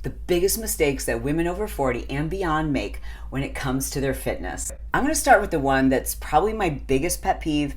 the biggest mistakes that women over 40 and beyond make when it comes to their fitness. I'm going to start with the one that's probably my biggest pet peeve.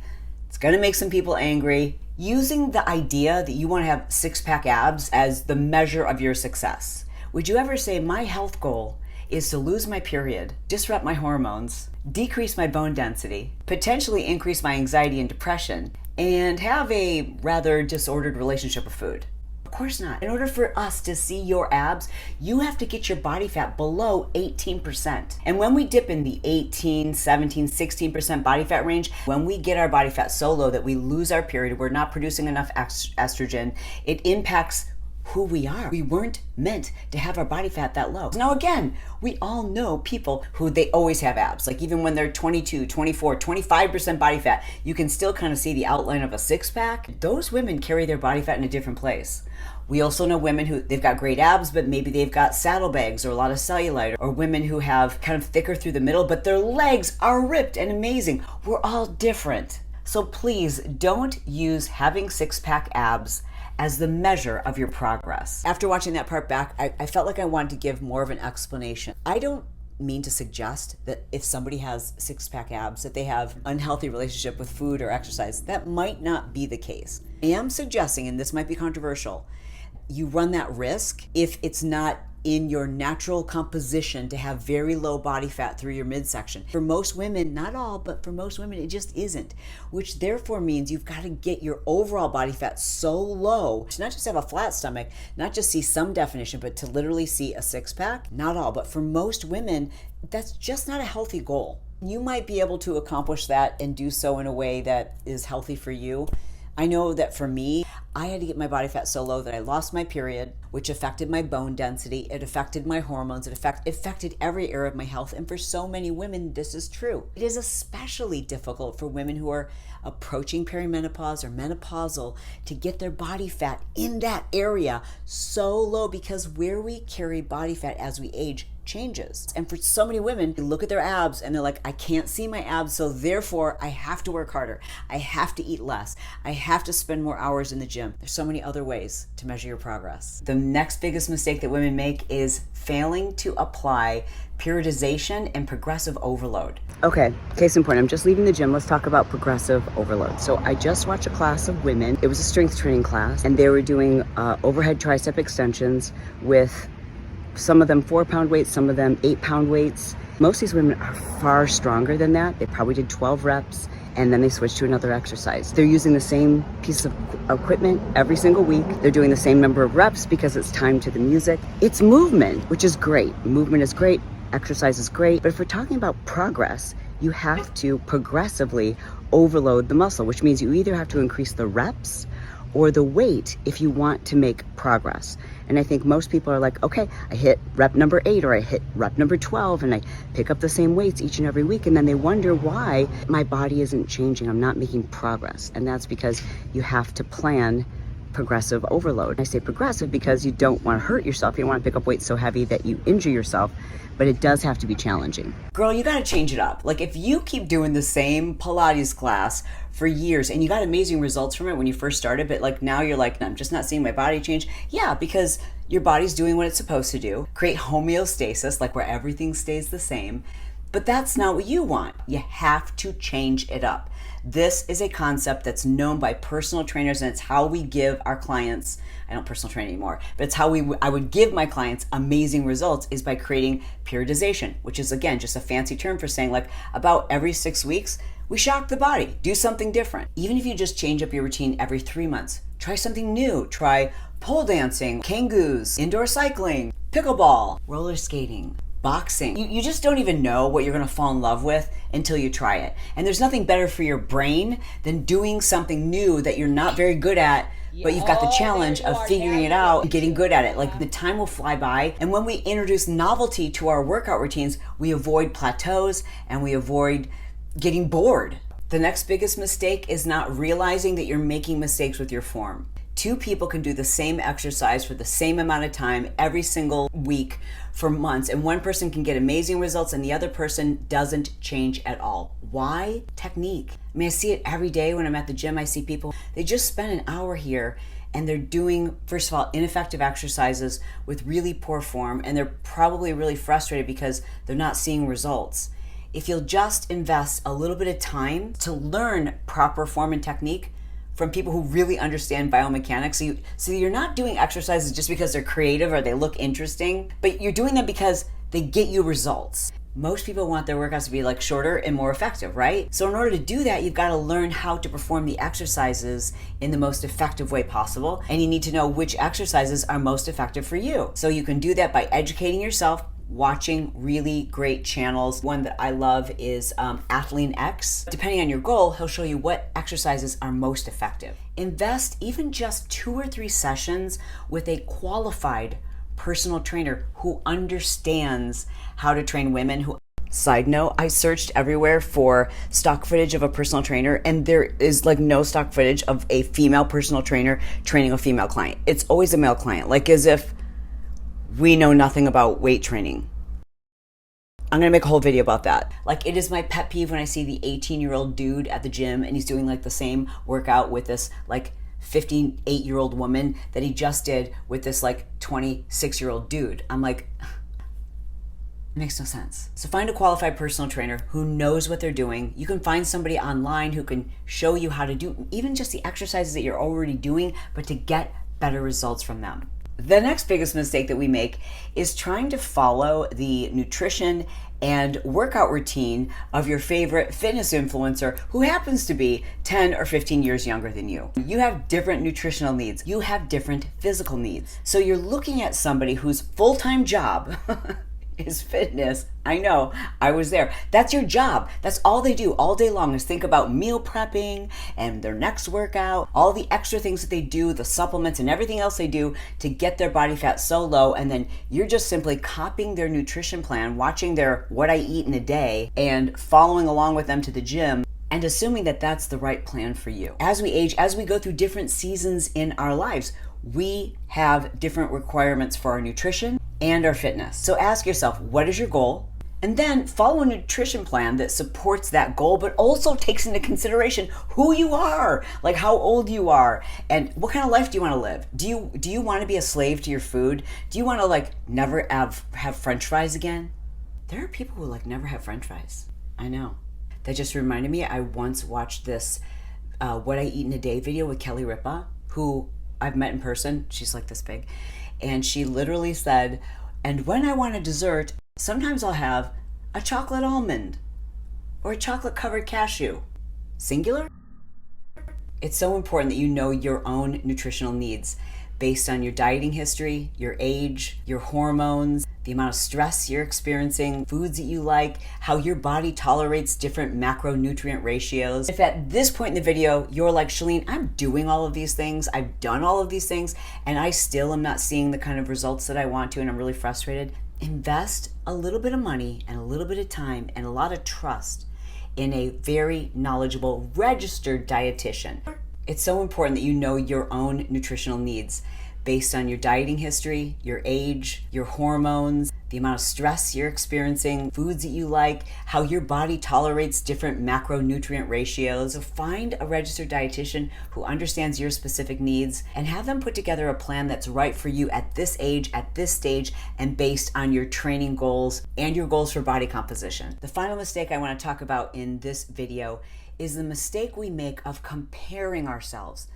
It's going to make some people angry. Using the idea that you want to have six-pack abs as the measure of your success. Would you ever say, my health goal is to lose my period, disrupt my hormones, decrease my bone density, potentially increase my anxiety and depression, and have a rather disordered relationship with food? Of course not. In order for us to see your abs, you have to get your body fat below 18%. And when we dip in the 18, 17, 16% body fat range, when we get our body fat so low that we lose our period, we're not producing enough estrogen, it impacts who we are. We weren't meant to have our body fat that low. Now again, we all know people who they always have abs. Like even when they're 22, 24, 25% body fat, you can still kind of see the outline of a six-pack. Those women carry their body fat in a different place. We also know women who they've got great abs, but maybe they've got saddlebags or a lot of cellulite, or women who have kind of thicker through the middle, but their legs are ripped and amazing. We're all different. So please don't use having six-pack abs as the measure of your progress. After watching that part back, I felt like I wanted to give more of an explanation. I don't mean to suggest that if somebody has six-pack abs, that they have unhealthy relationship with food or exercise. That might not be the case. I am suggesting, and this might be controversial, you run that risk if it's not in your natural composition to have very low body fat through your midsection. For most women, not all, but for most women, it just isn't, which therefore means you've got to get your overall body fat so low to not just have a flat stomach, not just see some definition, but to literally see a six-pack. Not all, but for most women, that's just not a healthy goal. You might be able to accomplish that and do so in a way that is healthy for you. I know that for me, I had to get my body fat so low that I lost my period, which affected my bone density. It affected my hormones. It affected every area of my health. And for so many women, this is true. It is especially difficult for women who are approaching perimenopause or menopausal to get their body fat in that area so low, because where we carry body fat as we age changes. And for so many women, they look at their abs and they're like, I can't see my abs, so therefore I have to work harder. I have to eat less. I have to spend more hours in the gym. There's so many other ways to measure your progress. The next biggest mistake that women make is failing to apply periodization and progressive overload. Okay, case in point, I'm just leaving the gym. Let's talk about progressive overload. So I just watched a class of women. It was a strength training class, and they were doing overhead tricep extensions with some of them 4-pound weights, some of them 8-pound weights. Most of these women are far stronger than that. They probably did 12 reps and then they switched to another exercise. They're using the same piece of equipment every single week. They're doing the same number of reps because it's timed to the music. It's movement, which is great. Movement is great, exercise is great. But if we're talking about progress, you have to progressively overload the muscle, which means you either have to increase the reps or the weight if you want to make progress. And I think most people are like, okay, I hit rep number 8 or I hit rep number 12 and I pick up the same weights each and every week. And then they wonder why my body isn't changing. I'm not making progress. And that's because you have to plan progressive overload. I say progressive because you don't want to hurt yourself. You don't want to pick up weights so heavy that you injure yourself, but it does have to be challenging. Girl, you got to change it up. Like if you keep doing the same Pilates class for years and you got amazing results from it when you first started, but like now you're like, no, I'm just not seeing my body change. Yeah, because your body's doing what it's supposed to do. Create homeostasis, like where everything stays the same. But that's not what you want. You have to change it up. This is a concept that's known by personal trainers, and it's how we give our clients, I don't personal train anymore, but it's how I would give my clients amazing results, is by creating periodization, which is again just a fancy term for saying like about every 6 weeks, we shock the body, do something different. Even if you just change up your routine every 3 months, try something new. Try pole dancing, kangoos, indoor cycling, pickleball, roller skating, boxing. You just don't even know what you're gonna fall in love with until you try it. And there's nothing better for your brain than doing something new that you're not very good at, but you've got the challenge of figuring it out and getting good at it. Like the time will fly by. And when we introduce novelty to our workout routines, we avoid plateaus and we avoid getting bored. The next biggest mistake is not realizing that you're making mistakes with your form. 2 people can do the same exercise for the same amount of time every single week for months, and one person can get amazing results and the other person doesn't change at all. Why? Technique. I mean, I see it every day when I'm at the gym. I see people, they just spend an hour here and they're doing, first of all, ineffective exercises with really poor form, and they're probably really frustrated because they're not seeing results. If you'll just invest a little bit of time to learn proper form and technique from people who really understand biomechanics, so you're not doing exercises just because they're creative or they look interesting, but you're doing them because they get you results. Most people want their workouts to be like shorter and more effective, right? So in order to do that, you've got to learn how to perform the exercises in the most effective way possible. And you need to know which exercises are most effective for you. So you can do that by educating yourself, watching really great channels. One that I love is Chalene X. Depending on your goal, he'll show you what exercises are most effective. Invest even just 2 or 3 sessions with a qualified personal trainer who understands how to train women. Side note, I searched everywhere for stock footage of a personal trainer, and there is like no stock footage of a female personal trainer training a female client. It's always a male client, like as if we know nothing about weight training. I'm gonna make a whole video about that. Like, it is my pet peeve when I see the 18-year-old dude at the gym and he's doing like the same workout with this like 58-year-old woman that he just did with this like 26-year-old dude. I'm like, it makes no sense. So find a qualified personal trainer who knows what they're doing. You can find somebody online who can show you how to do even just the exercises that you're already doing, but to get better results from them. The next biggest mistake that we make is trying to follow the nutrition and workout routine of your favorite fitness influencer who happens to be 10 or 15 years younger than you. You have different nutritional needs. You have different physical needs. So you're looking at somebody whose full-time job is fitness. I know, I was there. That's your job. That's all they do all day long is think about meal prepping and their next workout, all the extra things that they do, the supplements and everything else they do to get their body fat so low. And then you're just simply copying their nutrition plan, watching their what I eat in a day and following along with them to the gym and assuming that that's the right plan for you. As we age, as we go through different seasons in our lives, we have different requirements for our nutrition and our fitness. So ask yourself, what is your goal? And then follow a nutrition plan that supports that goal, but also takes into consideration who you are, like how old you are, and what kind of life do you want to live? Do you want to be a slave to your food? Do you want to like never have French fries again? There are people who like never have French fries. I know. That just reminded me, I once watched this What I Eat in a Day video with Kelly Ripa, who I've met in person. She's like this big. And she literally said, and when I want a dessert, sometimes I'll have a chocolate almond or a chocolate covered cashew. Singular? It's so important that you know your own nutritional needs based on your dieting history, your age, your hormones, the amount of stress you're experiencing, foods that you like, how your body tolerates different macronutrient ratios. If at this point in the video, you're like, Chalene, I'm doing all of these things, I've done all of these things, and I still am not seeing the kind of results that I want to, and I'm really frustrated, invest a little bit of money and a little bit of time and a lot of trust in a very knowledgeable, registered dietitian. It's so important that you know your own nutritional needs based on your dieting history, your age, your hormones, the amount of stress you're experiencing, foods that you like, how your body tolerates different macronutrient ratios. So find a registered dietitian who understands your specific needs and have them put together a plan that's right for you at this age, at this stage, and based on your training goals and your goals for body composition. The final mistake I want to talk about in this video is the mistake we make of comparing ourselves,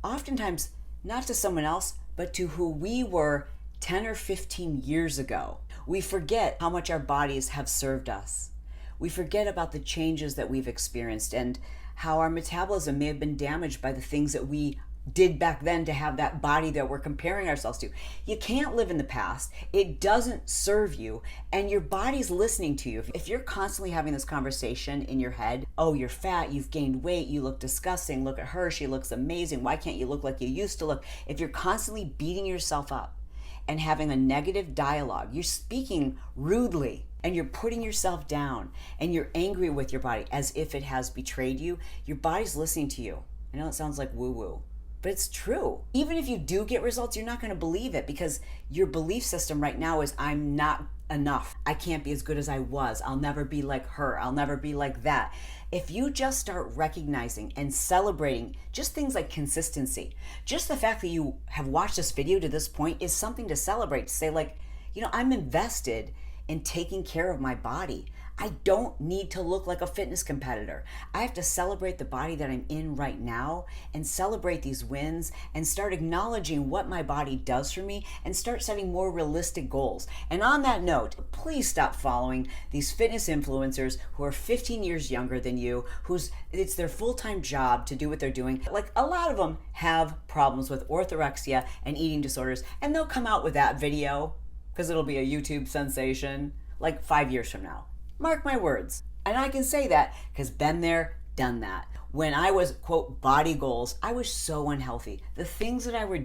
oftentimes not to someone else, but to who we were 10 or 15 years ago. We forget how much our bodies have served us. We forget about the changes that we've experienced and how our metabolism may have been damaged by the things that we did back then to have that body that we're comparing ourselves to. You can't live in the past. It doesn't serve you, and your body's listening to you. If you're constantly having this conversation in your head, oh, you're fat, you've gained weight, you look disgusting, look at her, she looks amazing, why can't you look like you used to look? If you're constantly beating yourself up and having a negative dialogue, you're speaking rudely and you're putting yourself down and you're angry with your body as if it has betrayed you, your body's listening to you. I know it sounds like woo-woo, but it's true. Even if you do get results, you're not going to believe it because your belief system right now is I'm not enough. I can't be as good as I was. I'll never be like her. I'll never be like that. If you just start recognizing and celebrating just things like consistency, just the fact that you have watched this video to this point is something to celebrate. To say like, I'm invested in taking care of my body. I don't need to look like a fitness competitor. I have to celebrate the body that I'm in right now and celebrate these wins and start acknowledging what my body does for me and start setting more realistic goals. And on that note, please stop following these fitness influencers who are 15 years younger than you, it's their full-time job to do what they're doing. Like, a lot of them have problems with orthorexia and eating disorders, and they'll come out with that video because it'll be a YouTube sensation like 5 years from now. Mark my words. And I can say that because been there, done that. When I was, quote, body goals, I was so unhealthy. The things that I was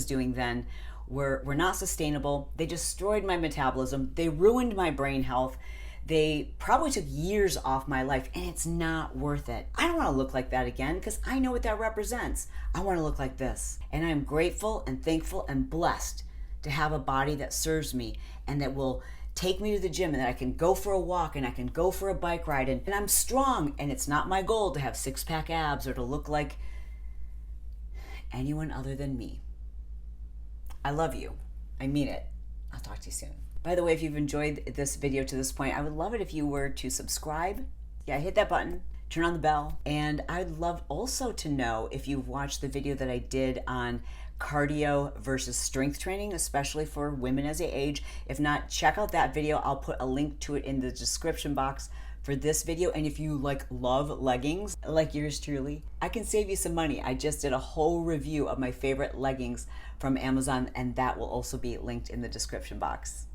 doing then were not sustainable. They destroyed my metabolism. They ruined my brain health. They probably took years off my life, and it's not worth it. I don't want to look like that again because I know what that represents. I want to look like this. And I'm grateful and thankful and blessed to have a body that serves me and that will take me to the gym and that I can go for a walk and I can go for a bike ride and I'm strong, and it's not my goal to have six-pack abs or to look like anyone other than me. I love you. I mean it. I'll talk to you soon. By the way, if you've enjoyed this video to this point, I would love it if you were to subscribe. Yeah, hit that button. Turn on the bell. And I'd love also to know if you've watched the video that I did on cardio versus strength training, especially for women as they age. If not, check out that video. I'll put a link to it in the description box for this video. And if you love leggings, like yours truly, I can save you some money. I just did a whole review of my favorite leggings from Amazon, and that will also be linked in the description box.